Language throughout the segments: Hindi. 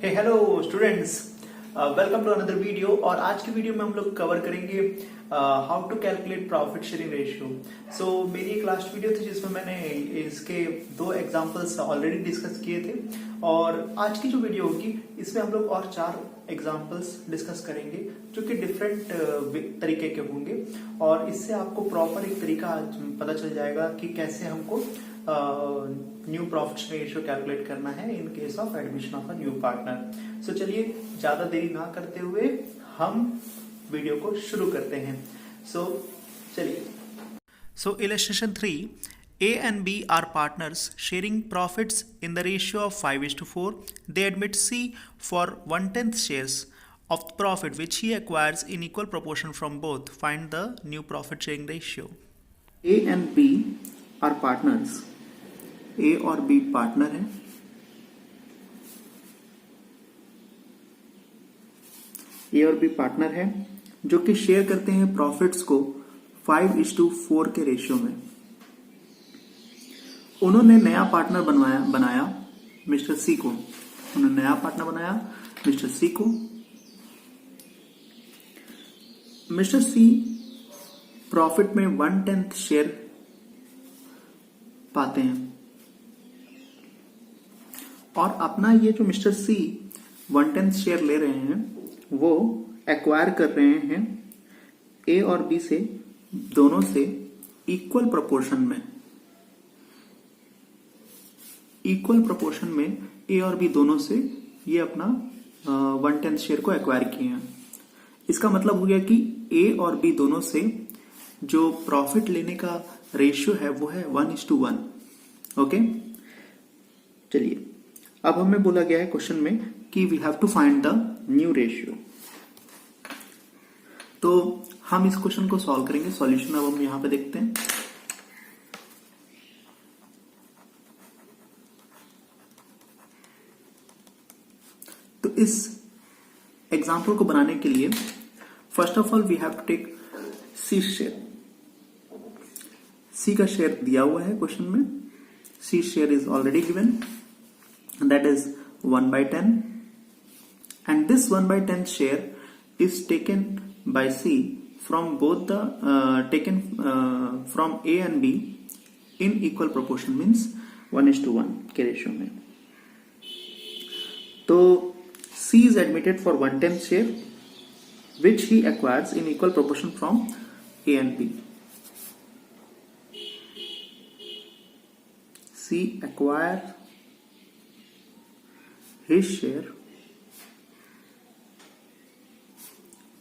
Hello students, welcome to another video. और आज की वीडियो में हम लोग कवर करेंगे how to calculate profit sharing ratio. So मेरी एक लास्ट वीडियो थी जिसमें मैंने इसके दो एग्जांपल्स ऑलरेडी डिस्कस किए थे, और आज की जो वीडियो होगी इसमें हम लोग और 4 एग्जांपल्स डिस्कस करेंगे जो कि डिफरेंट तरीके के होंगे, और इससे आपको प्रॉपर एक तरीका पता चल जाएगा कि कैसे हमको new profit sharing ratio calculate करना है in case of admission of a new partner. So चलिए ज्यादा देरी ना करते हुए हम वीडियो को शुरू करते हैं। चलिए। Illustration 3, A and B are partners sharing profits in the ratio of 5:4. They admit C for 1/10 shares of the profit which he acquires in equal proportion from both. Find the new profit sharing ratio. A and B are partners. A और B पार्टनर है। A और B पार्टनर है जो कि शेयर करते हैं प्रॉफिट्स को 5:4 के रेशियो में। उन्होंने नया पार्टनर बनाया मिस्टर सी को। उन्होंने नया पार्टनर बनाया मिस्टर सी को। मिस्टर सी प्रॉफिट में 1/10 शेयर पाते हैं, और अपना ये जो मिस्टर सी 1/10 शेयर ले रहे हैं वो एक्वायर कर रहे हैं ए और बी से, दोनों से इक्वल प्रोपोर्शन में ए और बी दोनों से ये अपना 1/10 शेयर को एक्वायर किए हैं। इसका मतलब हो गया कि ए और बी दोनों से जो प्रॉफिट लेने का रेशियो है वो है 1:1। ओके, चलिए। अब हमें बोला गया है क्वेश्चन में कि we have to find the new ratio. तो हम इस क्वेश्चन को सॉल्व करेंगे। सॉल्यूशन अब हम यहां पे देखते हैं। तो इस एग्जाम्पल को बनाने के लिए first of all we have to take C share. C का शेयर दिया हुआ है क्वेश्चन में। C share is already given, that is 1/10, and this 1/10 share is taken by C from both the from A and B in equal proportion, means 1:1 के रेशियो में। तो C is admitted for 1/10 share which he acquires in equal proportion from A and B. C acquire his share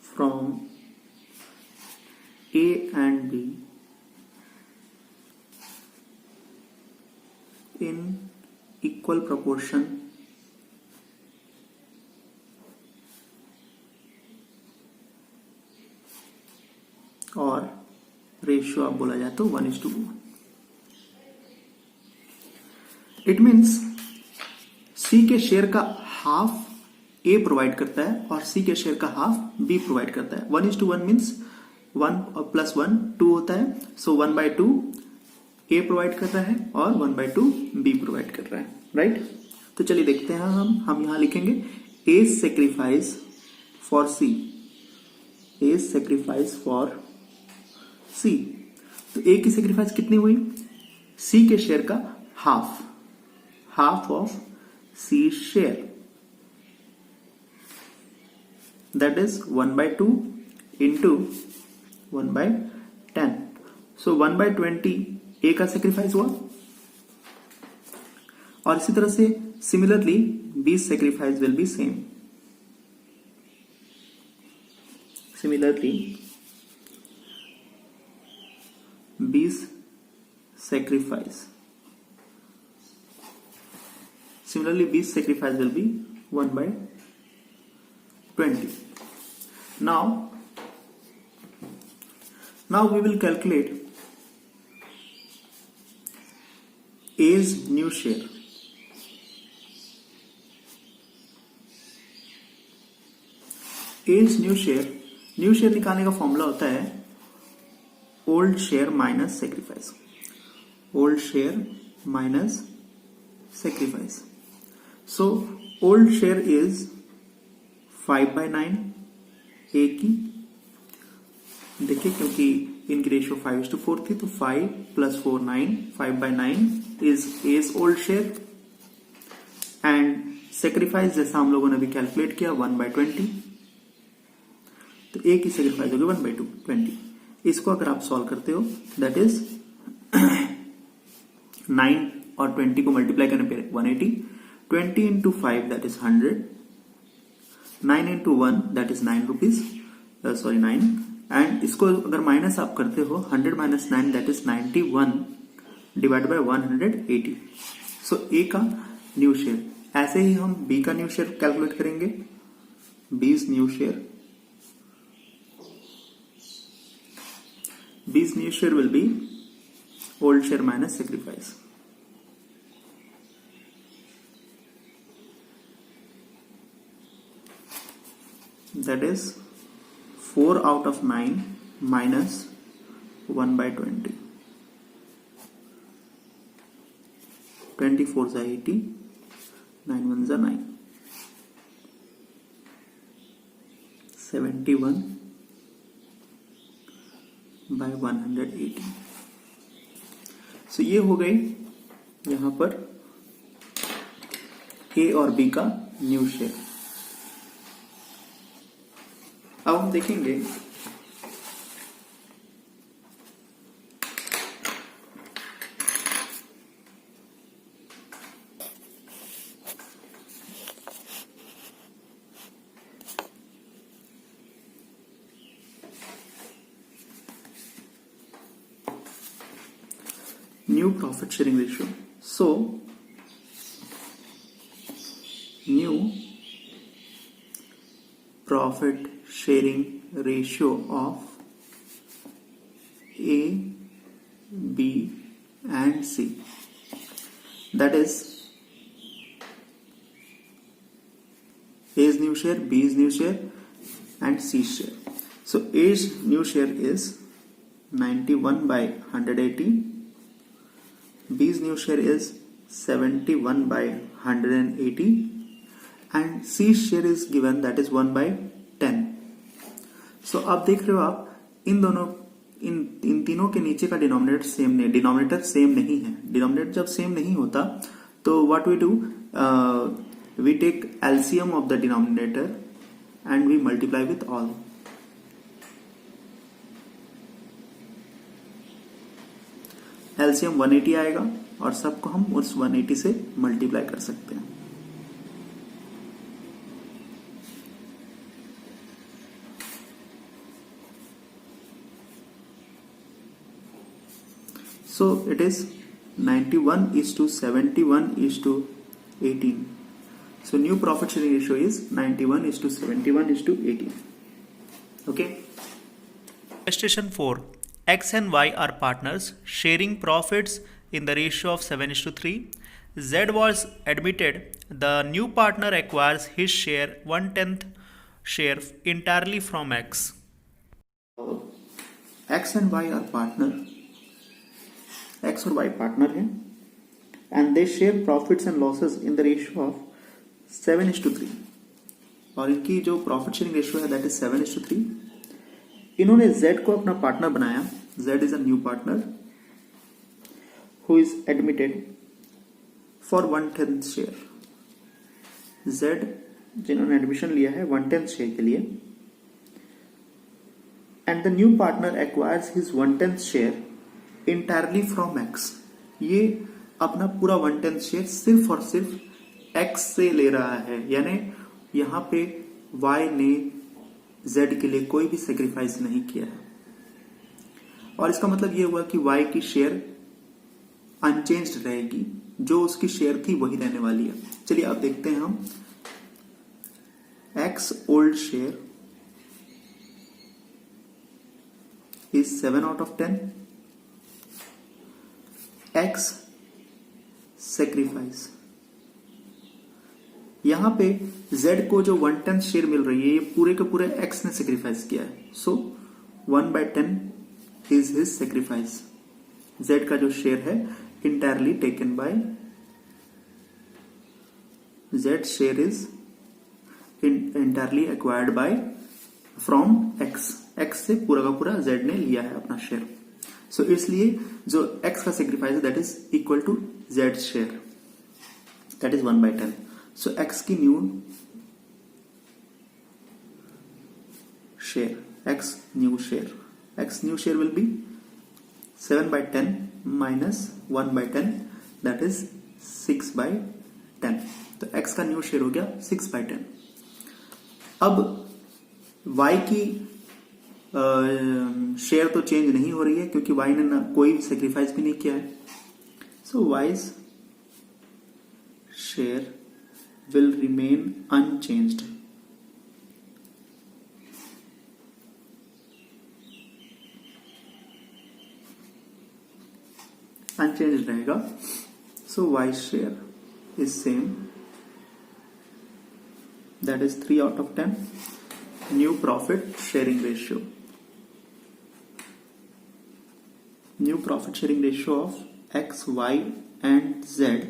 from A and B in equal proportion और रेशियो आप बोला जाए तो 1:1। इट मीन्स सी के शेयर का हाफ ए प्रोवाइड करता है और सी के शेयर का हाफ बी प्रोवाइड करता है। 1:1 मीन्स 1 + 1 2 होता है। सो 1/2 ए प्रोवाइड कर रहा है और 1/2 बी प्रोवाइड कर रहा है, राइट। तो चलिए देखते हैं। हम यहां लिखेंगे A sacrifice for C. A sacrifice for C. तो ए की सेक्रीफाइस कितनी हुई? सी के शेयर का half of C share, that is 1/2 into 1/10. So 1/20 A का सेक्रीफाइस हुआ, और इसी तरह से similarly B sacrifice will be same. Similarly B sacrifice Similarly, B's sacrifice will be 1/20. Now we will calculate A's new share. A's new share निकालने का फॉर्मूला होता है old share minus sacrifice. Old share minus sacrifice. So old share is 5/9 ए की, देखिए क्योंकि इनकी रेशियो 5:4 थी, तो 5 + 4 9, 5/9 is as old share. And sacrifice जैसा हम लोगों ने भी कैलकुलेट किया 1/20, तो ए की सेक्रीफाइस होगी 1/20। इसको अगर आप सॉल्व करते हो दैट इज 9 और 20 को मल्टीप्लाई करने पे 180, 20 into 5 that is 100, 9 into 1 that is 9 rupees, sorry 9। And इसको अगर माइनस आप करते हो 100 - 9 that is 91 divide by 180। So A का न्यू शेयर। ऐसे ही हम बी का न्यू शेयर कैलकुलेट करेंगे। बीज new share, B's new share will be old share minus sacrifice. That is 4 out of 9 minus 1/20. 24 is 80, 9 1s are 9. 71 by 180. So ये हो गई यहां पर ए और बी का न्यू शेयर। अब हम देखेंगे new profit sharing ratio. So new profit sharing ratio of A, B and C, that is A's new share, B's new share and C's share. So A's new share is 91 by 180, B's new share is 71 by 180 and C share is given that is 1/10. So आप देख रहे हो आप इन दोनों इन तीनों के नीचे का डिनोमिनेटर सेम नहीं, डिनोमिनेटर सेम नहीं है। डिनोमिनेटर जब सेम नहीं होता तो what we do, we take LCM of the denominator and we multiply with all. LCM 180 आएगा और सबको हम उस 180 से मल्टीप्लाई कर सकते हैं। So it is 91:71:18. So new profit sharing ratio is 91:71:18. Okay. Question 4. X and Y are partners sharing profits in the ratio of 7:3. Z was admitted. The new partner acquires his share 1/10 share entirely from X. X and Y are partner. X और Y पार्टनर हैं and they share profits and losses in the ratio of 7:3 और इनकी जो प्रॉफिट शेयरिंग रेशियो है दैट इज 7:3। इन्होंने Z को अपना पार्टनर बनाया। Z is a new partner who is admitted for 1/10 share. Z जिन्होंने एडमिशन लिया है 1/10 शेयर के लिए and the new partner acquires his 1/10 share entirely from X। ये अपना पूरा 1/10 शेयर सिर्फ और सिर्फ X से ले रहा है, यानी यहां पे Y ने Z के लिए कोई भी सेक्रीफाइस नहीं किया है और इसका मतलब ये हुआ कि Y की शेयर अनचेंज्ड रहेगी, जो उसकी शेयर थी वही रहने वाली है। चलिए अब देखते हैं हम X old share is 7 out of 10, X sacrifice. यहां पे Z को जो 1/10 शेयर मिल रही है ये पूरे के पूरे X ने सेक्रीफाइस किया है। सो 1/10 इज हिज सेक्रीफाइस। Z का जो शेयर है entirely taken by Z share is entirely acquired by from X. X से पूरा का पूरा Z ने लिया है अपना शेयर. सो इसलिए जो X का सेक्रीफाइस है that is equal to Z share, that is 1/10. So X की new share, X new share will be 7/10 minus 1/10, that is 6/10. तो X का न्यू शेयर हो गया 6/10. अब Y की शेयर तो चेंज नहीं हो रही है क्योंकि Y ने ना कोई भी सेक्रीफाइस भी नहीं किया है. So Y's share will remain unchanged. Unchanged रहेगा. So Y share is same, that is 3/10. New profit sharing ratio, new profit sharing ratio of X, Y and Z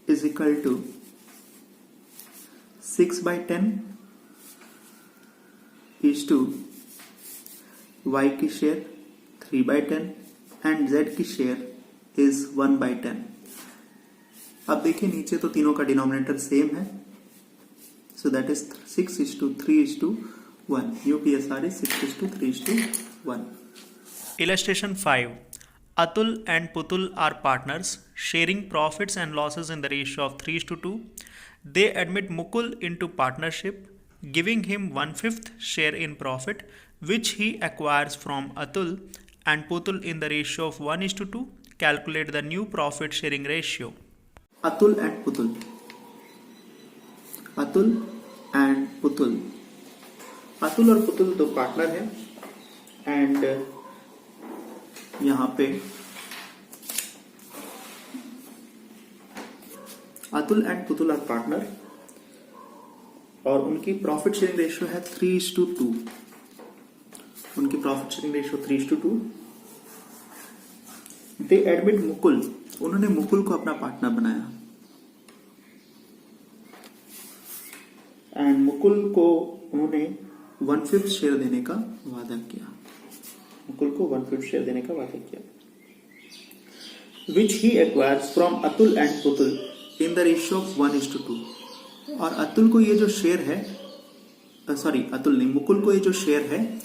is equal to 6/10 is to Y की शेयर 3/10 एंड Z की शेयर इज 1/10. अब देखिए नीचे तो तीनों का डिनोमिनेटर सेम है, so that is 6:3:1. UPSR is 6:3:1. Illustration 5. Atul and Putul are partners sharing profits and losses in the ratio of 3:2. They admit Mukul into partnership, giving him 1/5 share in profit, which he acquires from Atul and Putul in the ratio of 1:2. Calculate the new profit sharing ratio. Atul and Putul. Atul and Putul. Atul और पुतुल दो पार्टनर हैं एंड यहां पे Atul and Putul are partner और उनकी प्रॉफिट शेयरिंग रेशियो है 3:2. उनकी profit sharing ratio 3:2. They admit Mukul, उन्होंने मुकुल को अपना पार्टनर बनाया एंड मुकुल को उन्होंने 1/5 शेयर देने का वादा किया. मुकुल को 1/5 शेयर देने का वादा किया, which he acquires from Atul and Putul in the ratio of 1:2. और अतुल को ये जो शेयर है, सॉरी अतुल नहीं, मुकुल को ये जो शेयर है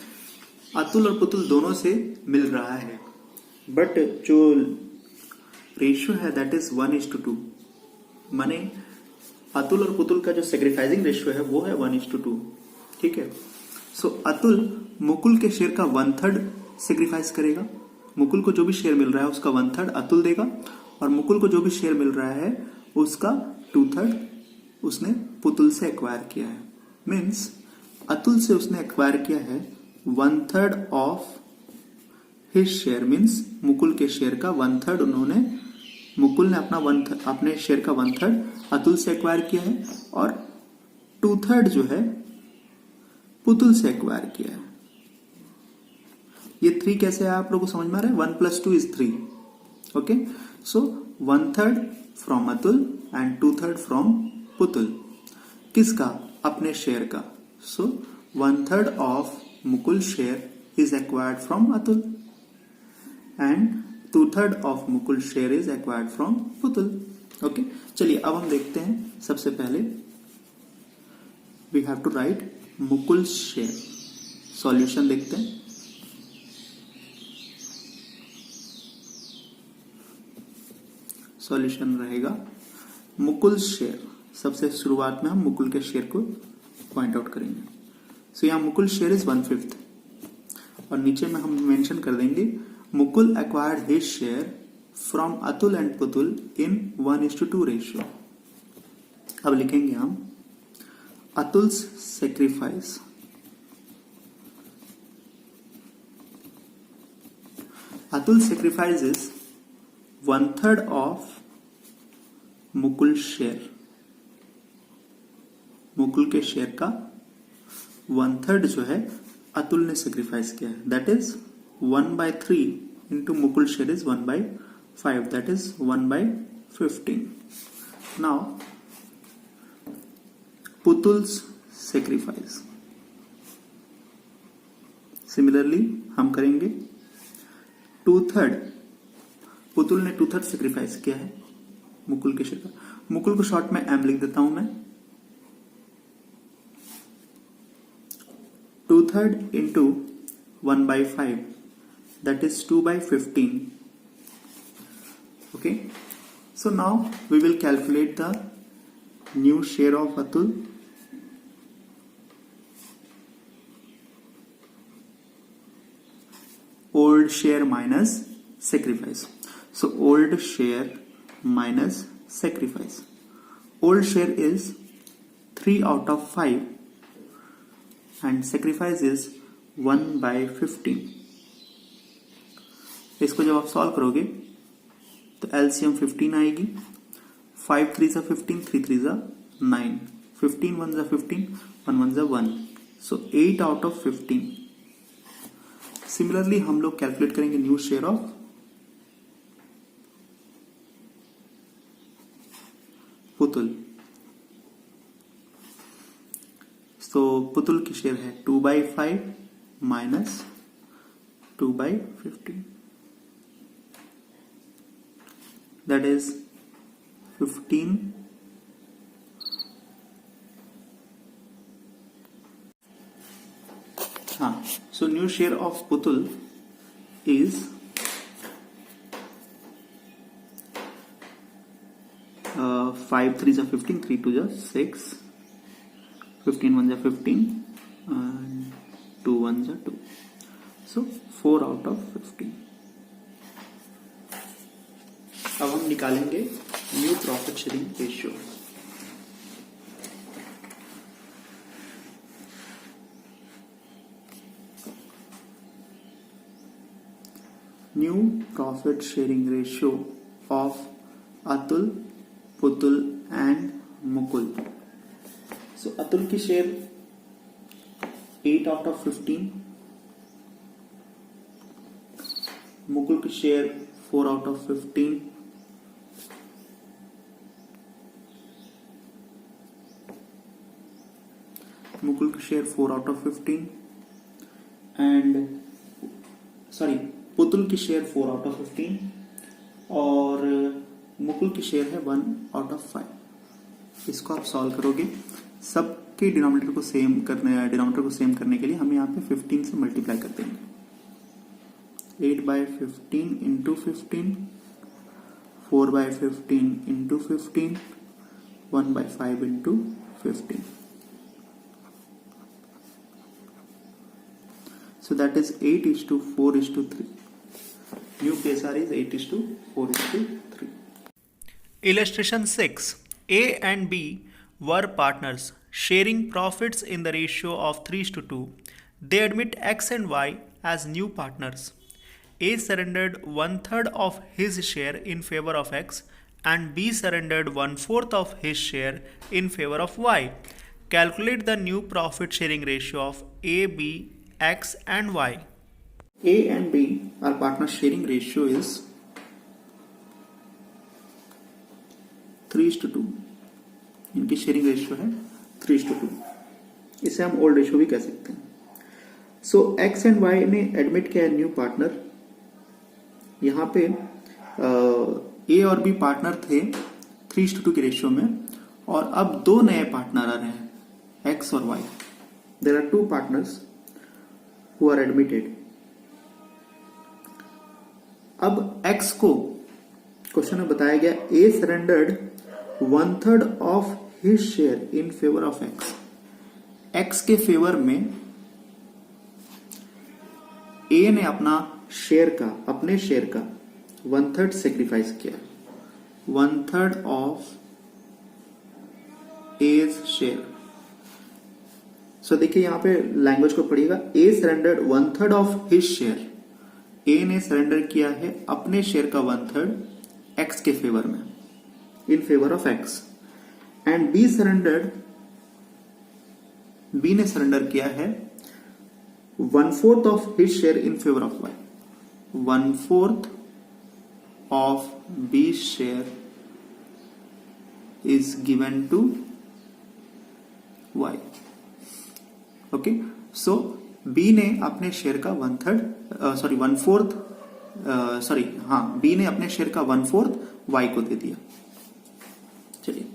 अतुल और पुतुल दोनों से मिल रहा है, बट जो रेशियो है दैट इज 1:2. माने अतुल और पुतुल का जो सेक्रीफाइसिंग रेशियो है वो है 1:2. ठीक है. सो अतुल मुकुल के शेयर का 1/3 सेक्रीफाइस करेगा. मुकुल को जो भी शेयर मिल रहा है उसका 1/3 अतुल देगा और मुकुल को जो भी शेयर मिल रहा है उसका 2/3 उसने पुतुल से एक्वायर किया है. मीन्स अतुल से उसने एक्वायर किया है 1/3 of his share. Means Mukul के शेयर का 1/3 उन्होंने, मुकुल ने अपने शेयर का 1/3 अतुल से एक्वायर किया है और 2/3 जो है पुतुल से एक्वायर किया है. ये 3 कैसे है आप लोगों को समझ में आ रहा है? 1 + 2 is 3. Okay. So 1/3 from Atul and 2/3 from Putul. किसका? अपने शेयर का. So 1/3 of Mukul share is acquired from Atul and 2/3 of Mukul share is acquired from Putul. Okay. चलिए अब हम देखते हैं. सबसे पहले we have to write Mukul share. Solution देखते हैं. सॉल्यूशन रहेगा मुकुल शेयर. सबसे शुरुआत में हम मुकुल के शेयर को पॉइंट आउट करेंगे. सो यहां मुकुल शेयर इज 1/5 और नीचे में हम मेंशन कर देंगे Mukul acquired his share from Atul and Putul in 1:2 ratio. अब लिखेंगे हम Atul's sacrifice. Atul sacrifice is 1/3 of Mukul share. Mukul के शेयर का 1/3 जो है अतुल ने सेक्रीफाइस किया है. That is 1/3 into Mukul share is 1/5. That is 1/15. Now Putul's sacrifice. Similarly हम करेंगे 2/3। पुतुल ने 2/3 सेक्रीफाइस किया है मुकुल के शेयर का। मुकुल को शॉर्ट में एम लिख देता हूं मैं। 2/3 into 1/5 that is 2/15. Okay, so now we will calculate the new share of Atul. Old share minus sacrifice. So old share minus sacrifice. Old share is 3 out of 5 and sacrifice is 1/15. इसको जब आप सॉल्व करोगे तो एलसीएम 15 आएगी। 5 3 15, 3 3 9, 15 1 15, 1 1 1, so 8 out of 15. सिमिलरली हम लोग कैलकुलेट करेंगे न्यू शेयर ऑफ पुतुल। तो पुतुल की शेयर है 2/5 माइनस 2/15, दैट इज 15। हाँ, so new share of Putul is 5 3 15, 3 2 6, 15 1 15 and 2 1 2, so 4 out of 15. अब हम निकालेंगे new profit sharing ratio. New profit sharing ratio of Atul, Putul and Mukul. So Atul की शेयर 8 out of 15, मुकुल की शेयर 4 out of 15, मुकुल की share 4 out of 15 and Putul की शेयर 4 out of 15 और मुकुल की शेयर है 1 out of 5। इसको आप सॉल्व करोगे, सबके डिनोमिनेटर को सेम करने के लिए हम यहाँ पे 15 से मल्टीप्लाई कर देंगे। 8/15 into 15, 4/15 into 15, 1/5 into 15। So that is 8:4:3. New KSR is 8:4:3. Illustration 6. A and B were partners sharing profits in the ratio of 3:2. They admit X and Y as new partners. A surrendered 1/3 of his share in favor of X and B surrendered 1/4 of his share in favor of Y. Calculate the new profit sharing ratio of A, B, X and Y. A and B are partner sharing ratio is 3:2. इनकी शेयरिंग रेशियो है 3:2। इसे हम ओल्ड रेशियो भी कह सकते हैं। सो X एंड Y ने एडमिट किया न्यू पार्टनर। यहाँ पे A और B पार्टनर थे 3:2 के रेशियो में और अब दो नए पार्टनर आ रहे हैं X और Y। There are 2 partners who are admitted. अब X को क्वेश्चन में बताया गया A surrendered 1/3 of his share in favor of X. X के फेवर में A ने अपने शेयर का 1/3 सेक्रीफाइस किया। 1/3 of A's share. सो देखिए यहां पे लैंग्वेज को पढ़िएगा। A surrendered 1/3 of his share. A ने सरेंडर किया है अपने शेयर का 1/3 X के फेवर में, in favour of X। And B ने सरेंडर किया है 1/4 of his share in favour of Y। 1/4 of B share is given to Y. Okay, so B ने अपने शेयर का बी ने अपने शेयर का 1/4 वाई को दे दिया। चलिए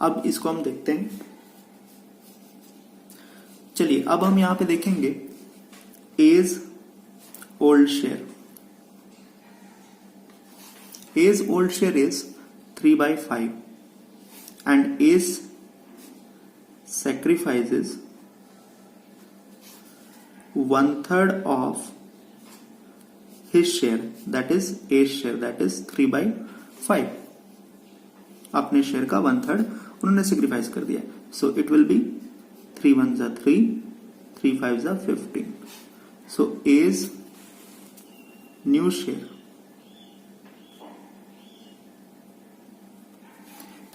अब इसको हम देखते हैं। चलिए अब हम यहां पे देखेंगे as old share. As old share is 3/5 and A's sacrifices 1/3 of his share, that is A's share, that is 3/5। अपने शेयर का 1/3 उन्होंने सेक्रीफाइस कर दिया। So it will be 3 1s are 3, 3 5s are 15। So A's new share,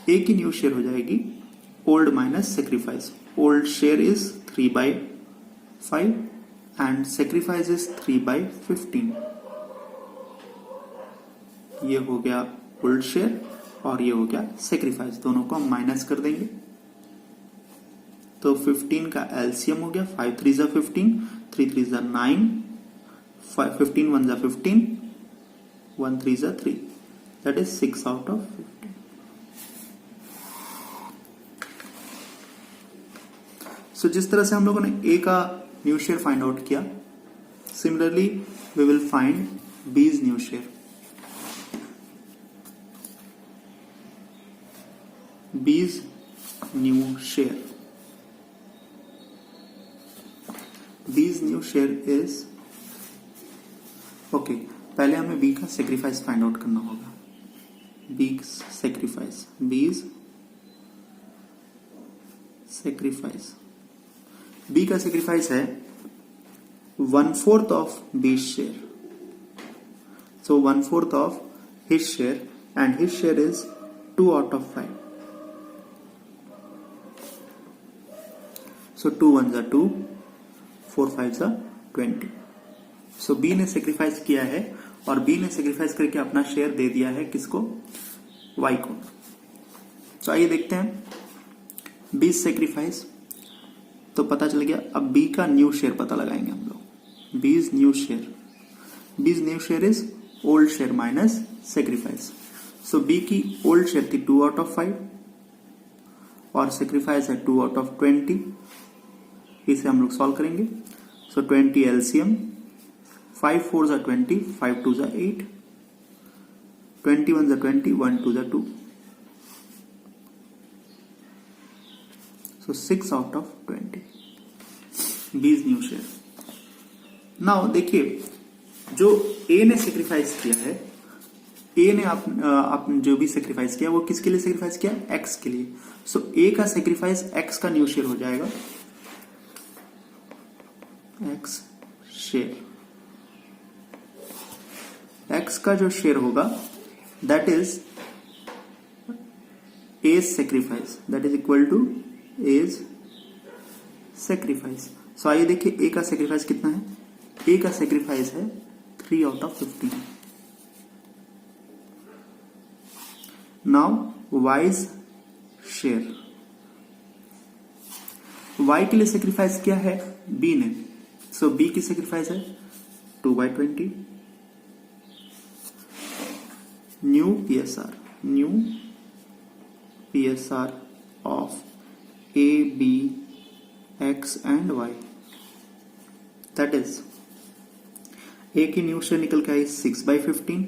A की न्यू शेयर हो जाएगी old minus sacrifice. Old share is 3/5 and sacrifice is 3/15। ये हो गया ओल्ड शेयर और ये हो गया सेक्रीफाइस, दोनों को हम माइनस कर देंगे। तो 15 का एलसीएम हो गया 5 3s are 15, 3 3s are 9, 15 1s are 15, 1 3s are 3, that is 6 out of 15। सो जिस तरह से हम लोगों ने ए का न्यू शेयर फाइंड आउट किया, similarly we will find B's new share. B's new share, B's new share is okay. पहले हमें बी का सेक्रीफाइस फाइंड आउट करना होगा। B sacrifice, B's sacrifice, B का सेक्रीफाइस है 1/4 of B share. So 1/4 of his share and his share is 2 out of 5। So 2 1s are 2, 4 5s are 20। So B ने सेक्रीफाइस किया है और बी ने सेक्रीफाइस करके अपना शेयर दे दिया है किसको, वाई को। तो आइए देखते हैं बी सेक्रीफाइस। तो पता चल गया। अब बी का न्यू शेयर पता लगाएंगे हम लोग। B's new share, B's new share is old share minus sacrifice. So B की ओल्ड शेयर थी 2 out of 5 और सेक्रीफाइस है 2 out of 20। इसे हम लोग सॉल्व करेंगे। सो 20 LCM, 5 4s are 20, 5 2s are 8, 20 1s are 20, 1 2s are 2। So 6 out of 20 बीज न्यू शेयर। नाउ देखिए जो ए ने सेक्रीफाइस किया है, ए ने आपने जो भी सेक्रीफाइस किया वो किसके लिए सेक्रीफाइस किया, एक्स के लिए। सो ए का सेक्रीफाइस एक्स का न्यू शेयर हो जाएगा, एक्स शेयर। एक्स का जो शेयर होगा that is A's sacrifice, that is equal to A's sacrifice. So आइए देखिए ए का सेक्रीफाइस कितना है। ए का सेक्रीफाइस है 3 out of 15। Now Y's share, Y के लिए सेक्रीफाइस किया है बी ने। सो बी की सेक्रीफाइस है 2/20। New PSR, new PSR of A, B, X and Y, that is A की न्यू शेयर निकल के आई 6/15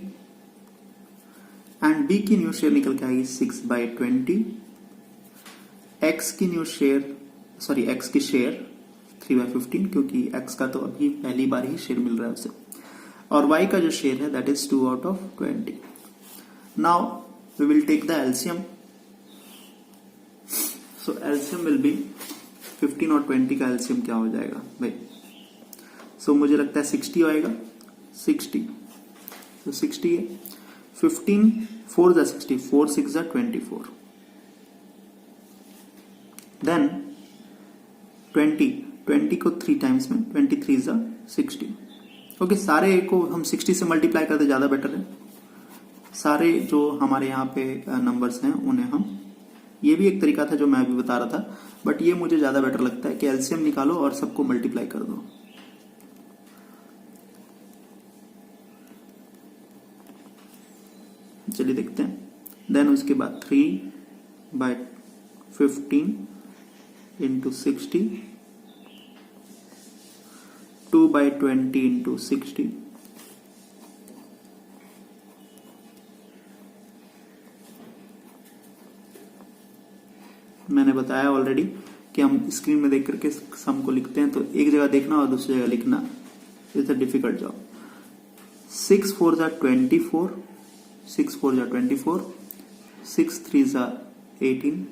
एंड B की न्यू शेयर निकल के आई 6/20। X की न्यू शेयर X की शेयर 3/15 क्योंकि X का तो अभी पहली बार ही शेयर मिल रहा है उसे, और Y का जो शेयर है that is 2 out of 20। Now we will take the LCM. So LCM will be 15 और 20 का एलसीएम क्या हो जाएगा भाई। सो मुझे लगता है 60 आएगा, 60। तो 60 है 15 4s are 60, 4 6s are 24। Then 20 को 3 टाइम्स में 23s are 60। ओके, सारे को हम 60 से मल्टीप्लाई करते ज्यादा बेटर है। सारे जो हमारे यहाँ पे नंबर्स हैं उन्हें हम ये भी एक तरीका था जो मैं अभी बता रहा था, बट ये मुझे ज्यादा बेटर लगता है कि एलसीएम निकालो और सबको मल्टीप्लाई कर दो। चलिए देखते हैं। देन उसके बाद 3/15 इंटू 60, 2/20 इंटू 60, मैंने बताया ऑलरेडी कि हम स्क्रीन में देख करके सम को लिखते हैं, तो एक जगह देखना और दूसरी जगह लिखना, इट्स अ डिफिकल्ट जॉब। 6 4 जा 24, 6 4 जा 24, 6 3 जा 18,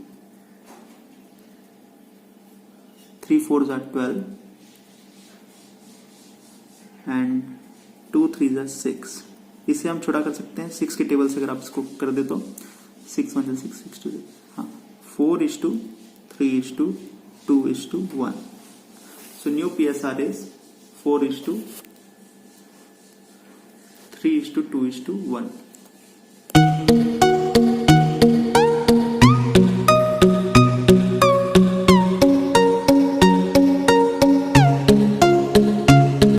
3 4 जा 12 एंड 2 3 जा 6। इसे हम छोटा कर सकते हैं 6 के टेबल से, अगर आप इसको कर दे तो 6 1 6 6 2, हाँ 4:3:2:1. So new PSR is 4:3:2:1.